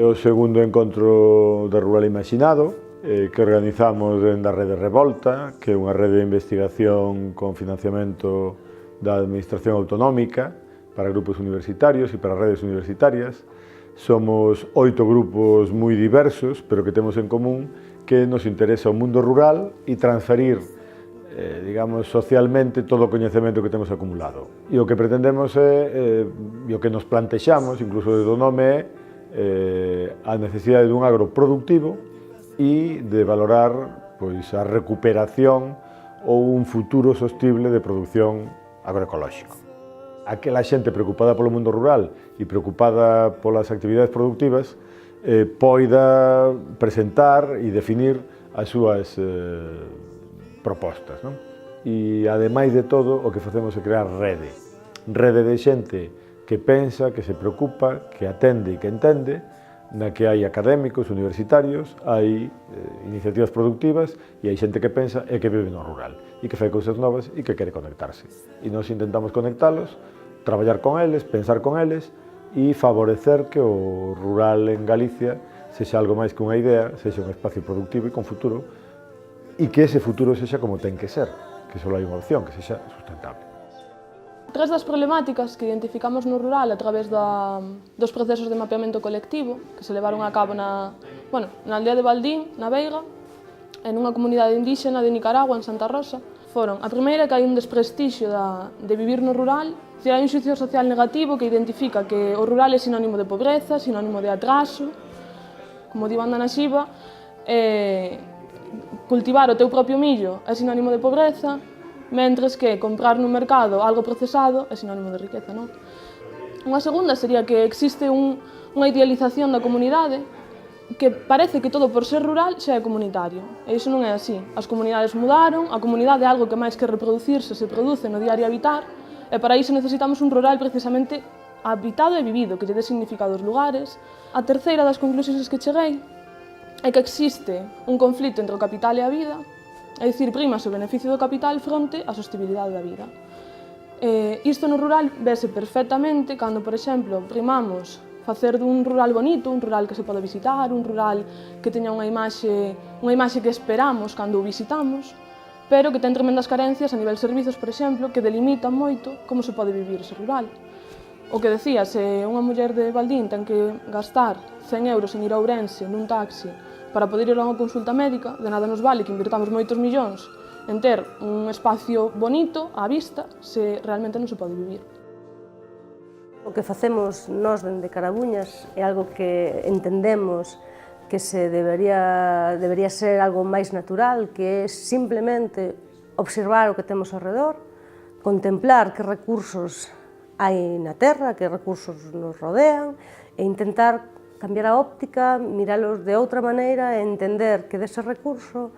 É o segundo encontro de Rural Imaxinado que organizamos dentro da Rede Revolta, que é unha rede de investigación con financiamento da Administración Autonómica para grupos universitarios e para redes universitarias. Somos 8 grupos moi diversos, pero que temos en común que nos interesa o mundo rural e transferir, digamos, socialmente todo o coñecemento que temos acumulado. E o que pretendemos é, e o que nos plantexamos, incluso desde o nome, é a necesidade dun agro productivo e de valorar pois, a recuperación ou un futuro sostible de produción agroecolóxico. Aquela xente preocupada polo mundo rural e preocupada polas actividades productivas poida presentar e definir as súas propostas, non? E, ademais de todo, o que facemos é crear rede de xente que pensa, que se preocupa, que atende e que entende, na que hai académicos, universitarios, hai iniciativas productivas e hai xente que pensa e que vive no rural e que fai cousas novas e que quere conectarse. E nós intentamos conectalos, traballar con eles, pensar con eles e favorecer que o rural en Galicia sexa algo máis que unha idea, sexa un espacio productivo e con futuro e que ese futuro sexa como ten que ser, que só hai unha opción, que sexa sustentable. Tres das problemáticas que identificamos no rural a través dos procesos de mapeamento colectivo que se levaron a cabo na aldea de Valdín, na Veiga, en unha comunidade indígena de Nicaragua, en Santa Rosa, foron a primeira que hai un desprestixio de vivir no rural, hai un xuicio social negativo que identifica que o rural é sinónimo de pobreza, sinónimo de atraso, como di Banda Naxiba, cultivar o teu propio millo é sinónimo de pobreza, mentres que comprar no mercado algo procesado é sinónimo de riqueza, non? Unha segunda sería que existe unha idealización da comunidade que parece que todo por ser rural xa é comunitario, e iso non é así. As comunidades mudaron, a comunidade é algo que máis que reproducirse se produce no diario habitar, e para iso necesitamos un rural precisamente habitado e vivido, que lle dé significado aos lugares. A terceira das conclusións que cheguei é que existe un conflito entre o capital e a vida, é dicir, prima o beneficio do capital fronte á sostibilidade da vida. Isto no rural vese perfectamente cando, por exemplo, primamos facer dun rural bonito, un rural que se pode visitar, un rural que teña unha imaxe que esperamos cando o visitamos, pero que ten tremendas carencias a nivel servizos, por exemplo, que delimitan moito como se pode vivir ese rural. O que decía, se unha muller de Valdín ten que gastar 100 euros en ir a Ourense nun taxi para poder ir a unha consulta médica, de nada nos vale que invirtamos moitos millóns en ter un espacio bonito á vista se realmente non se pode vivir. O que facemos nós dende Carabuñas é algo que entendemos que debería ser algo máis natural, que é simplemente observar o que temos ao redor, contemplar que recursos hai na terra, que recursos nos rodean, e intentar cambiar a óptica, miralos de outra maneira e entender que dese recurso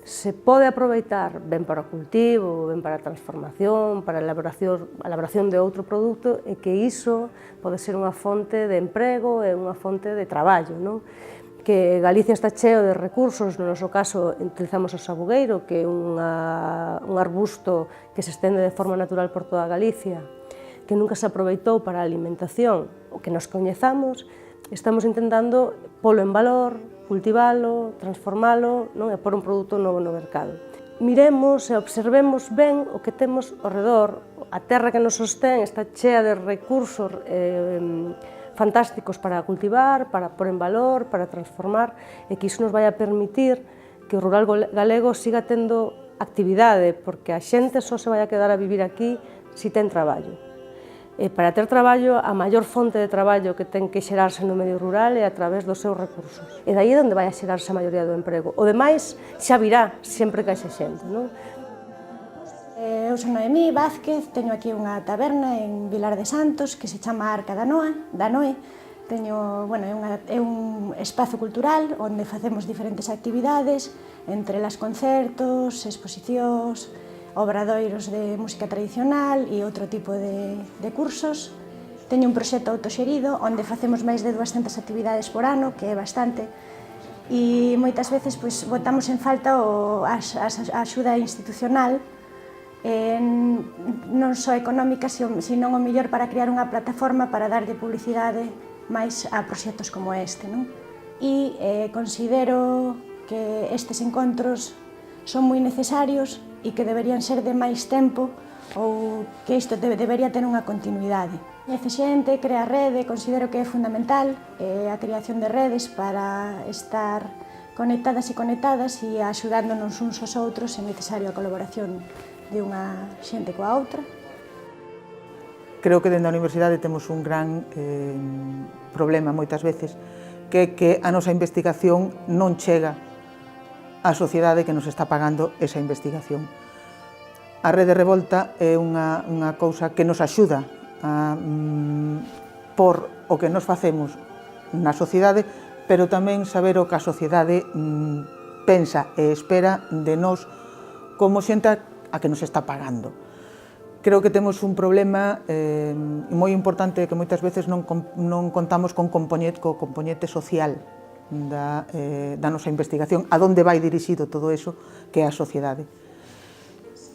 se pode aproveitar ben para o cultivo, ben para a transformación, para a elaboración de outro produto e que iso pode ser unha fonte de emprego e unha fonte de traballo, non? Que Galicia está cheo de recursos, no noso caso utilizamos o sabugueiro, que é un arbusto que se estende de forma natural por toda Galicia, que nunca se aproveitou para a alimentación, o que nos coñezamos, estamos intentando polo en valor, cultivalo, transformalo, non? E por un produto novo no mercado. Miremos e observemos ben o que temos ao redor. A terra que nos sostén está chea de recursos fantásticos para cultivar, para pôr en valor, para transformar, e que iso nos vai a permitir que o rural galego siga tendo actividade, porque a xente só se vai a quedar a vivir aquí se ten traballo. E para ter traballo, a maior fonte de traballo que ten que xerarse no medio rural é a través dos seus recursos. E daí é onde vai a xerarse a maioría do emprego. O demais xa virá sempre que haxe xente, non? Eu son Noemí Vázquez, teño aquí unha taberna en Vilar de Santos que se chama Arca da Noe. É un espazo cultural onde facemos diferentes actividades, entre las concertos, exposicións, obradoiros de música tradicional e outro tipo de cursos. Teño un proxecto autoxerido onde facemos máis de 200 actividades por ano, que é bastante, e moitas veces botamos en falta a axuda institucional non só económica, sino o mellor para crear unha plataforma para darlle publicidade máis a proxectos como este, non? E considero que estes encontros son moi necesarios e que deberían ser de máis tempo ou que isto debería ter unha continuidade. Ece xente, crea rede, considero que é fundamental a creación de redes para estar conectadas e conectadas e axudándonos uns aos outros, é necesario a colaboración de unha xente coa outra. Creo que dentro da universidade temos un gran problema moitas veces, que é que a nosa investigación non chega á sociedade que nos está pagando esa investigación. A Rede Revolta é unha cousa que nos axuda por o que nos facemos na sociedade, pero tamén saber o que a sociedade pensa e espera de nós como xente a que nos está pagando. Creo que temos un problema moi importante que moitas veces non contamos co componente social da nosa investigación, a donde vai dirixido todo eso que é a sociedade.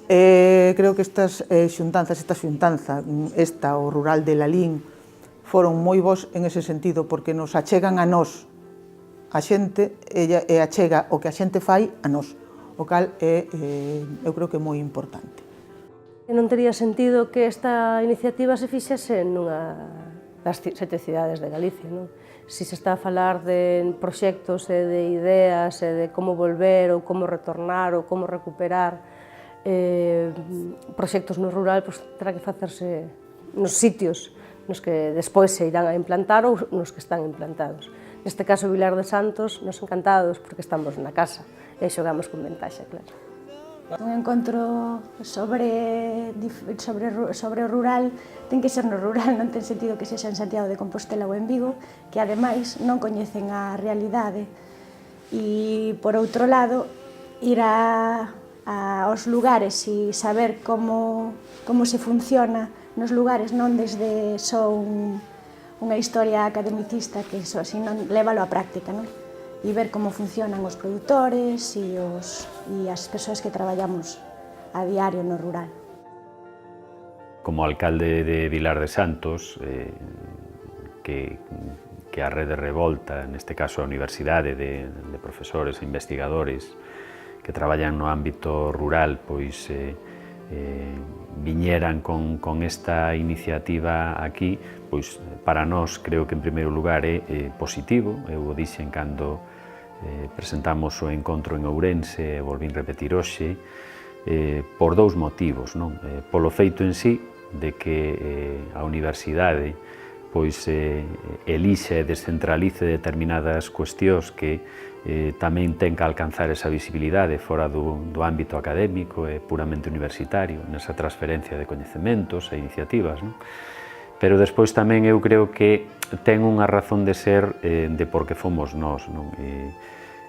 Creo que estas xuntanzas, esta o Rural de Lalín, foron moi bons en ese sentido, porque nos achegan a nós, a xente, e achega o que a xente fai a nós, o cal eu creo que é moi importante. Non tería sentido que esta iniciativa se fixese nunha das 7 cidades de Galicia, non? Si se está a falar de proxectos e de ideas e de como volver ou como retornar ou como recuperar proxectos no rural, pois terá que facerse nos sitios nos que despois se irán a implantar ou nos que están implantados. Neste caso, Vilar de Santos, nos encantados porque estamos na casa e xogamos con ventaxa, claro. Un encontro sobre o rural ten que ser no rural, non ten sentido que sexa en Santiago de Compostela ou en Vigo, que ademais non coñecen a realidade. E, por outro lado, ir aos lugares e saber como se funciona nos lugares, non desde só unha historia academicista, que só, sino lévalo á práctica, non? E ver como funcionan os produtores e as persoas que traballamos a diario no rural. Como alcalde de Vilar de Santos, que a Rede Revolta, neste caso a Universidade de profesores e investigadores que traballan no ámbito rural, pois viñeran con esta iniciativa aquí, pois para nós creo que en primeiro lugar é positivo. Eu o dixen cando presentamos o encontro en Ourense, volvín repetir hoxe, por dous motivos, non? Polo feito en sí de que a universidade pois elixe e descentralice determinadas cuestións que tamén ten que alcanzar esa visibilidade fora do ámbito académico e puramente universitario, nesa transferencia de coñecementos e iniciativas, non? Pero despois tamén eu creo que ten unha razón de ser de por que fomos nós, non?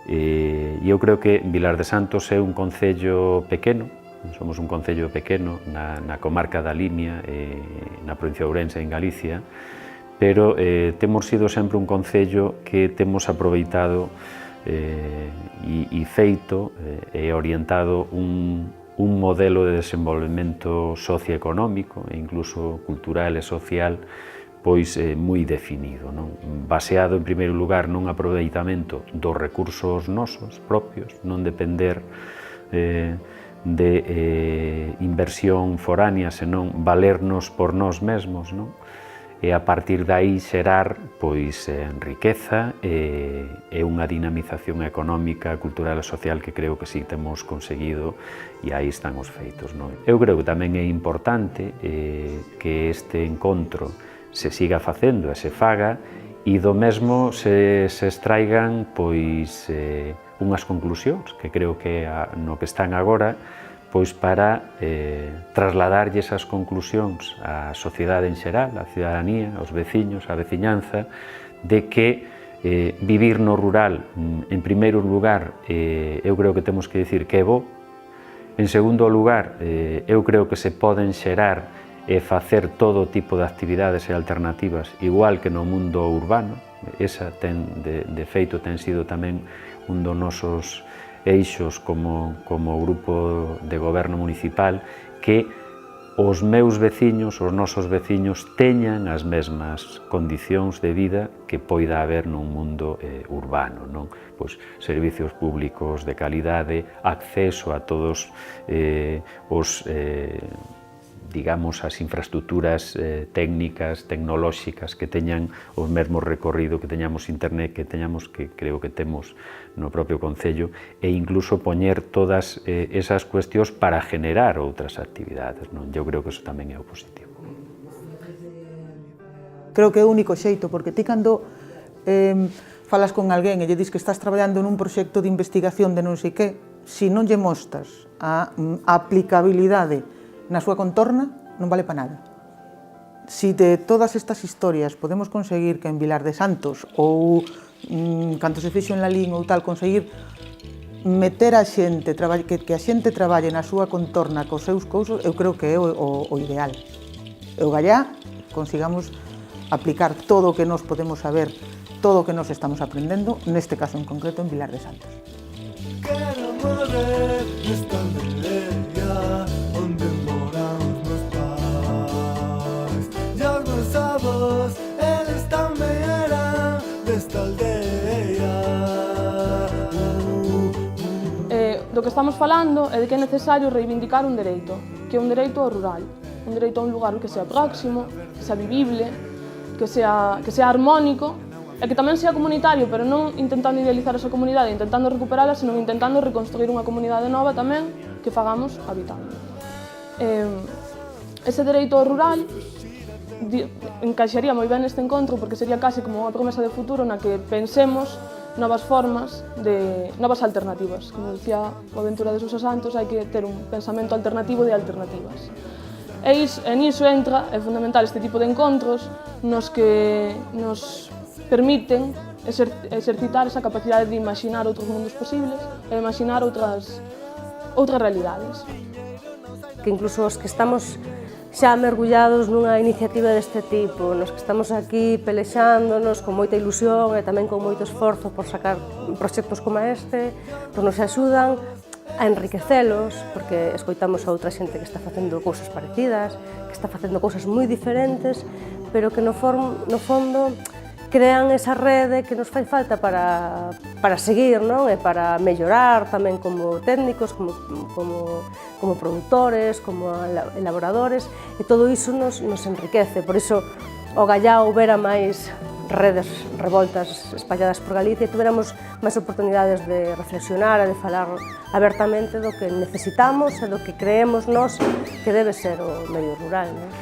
E eu creo que Vilar de Santos é un concello pequeno, somos un concello pequeno na comarca da Limia, na provincia de Ourense, en Galicia, pero temos sido sempre un concello que temos aproveitado e feito e orientado un modelo de desenvolvemento socioeconómico e incluso cultural e social pois moi definido, non? Baseado en primeiro lugar nun aproveitamento dos recursos nosos propios, non depender de inversión foránea, senón valernos por nós mesmos, non? E a partir de aí xerar pois riqueza e unha dinamización económica, cultural e social que creo que sí temos conseguido e aí están os feitos, non? Eu creo que tamén é importante que este encontro se siga facendo e se faga e do mesmo se extraigan pois unhas conclusións que creo que no que están agora pois para trasladarlle esas conclusións á sociedade en xeral, á cidadanía, aos veciños, á veciñanza, de que vivir no rural, en primeiro lugar, eu creo que temos que dicir que é bo. En segundo lugar, eu creo que se poden xerar e facer todo tipo de actividades e alternativas, igual que no mundo urbano. Esa, de feito, ten sido tamén un dos nosos eixos como grupo de goberno municipal, que os meus veciños, os nosos veciños, teñan as mesmas condicións de vida que poida haber nun mundo urbano, non? Pois servicios públicos de calidade, acceso a todos digamos, as infraestructuras técnicas, tecnolóxicas, que teñan o mesmo recorrido, que teñamos internet, que teñamos, que creo que temos no propio Concello, e incluso poñer todas esas cuestións para generar outras actividades, non? Eu creo que eso tamén é o positivo. Creo que é o único xeito, porque ti cando falas con alguén e lle dis que estás traballando nun proxecto de investigación de non sei que, se non lle mostras a aplicabilidade na súa contorna, non vale para nada. Si de todas estas historias podemos conseguir que en Vilar de Santos ou canto se fixo en Lalín ou tal, conseguir meter a xente, que a xente traballe na súa contorna cos seus cousos, eu creo que é o ideal. E o gallá consigamos aplicar todo o que nos podemos saber, todo o que nos estamos aprendendo, neste caso en concreto en Vilar de Santos. Quero morrer nesta aldea onde moran os meus pais e os meus avós, eles tamén eran desta aldea. Do que estamos falando é de que é necesario reivindicar un dereito, que é un dereito ao rural, un dereito a un lugar que sea próximo, que sea vivible, que sea armónico, e que tamén sea comunitario, pero non intentando idealizar esa comunidade, intentando recuperala, senón intentando reconstruir unha comunidade nova tamén que fagamos habitando. Ese dereito ao rural encaixaría moi ben neste encontro, porque sería case como unha promesa de futuro na que pensemos novas formas, novas alternativas. Como dicía o Aventura de Sousa Santos, hai que ter un pensamento alternativo de alternativas. E niso entra, é fundamental, este tipo de encontros nos que nos permiten exercitar esa capacidade de imaginar outros mundos posibles e de imaginar outras realidades. Que incluso os que estamos xa mergullados nunha iniciativa deste tipo, nos que estamos aquí pelexándonos con moita ilusión e tamén con moito esforzo por sacar proxectos como este, pois nos axudan a enriquecelos, porque escoitamos a outra xente que está facendo cousas parecidas, que está facendo cousas moi diferentes, pero que no fondo crean esa rede que nos fai falta para seguir, non? E para mellorar tamén como técnicos, como produtores, como elaboradores, e todo iso nos enriquece. Por iso, o gallá houbera máis redes revoltas espalladas por Galicia e tuveramos máis oportunidades de reflexionar e de falar abertamente do que necesitamos e do que creemos nós que debe ser o medio rural, non?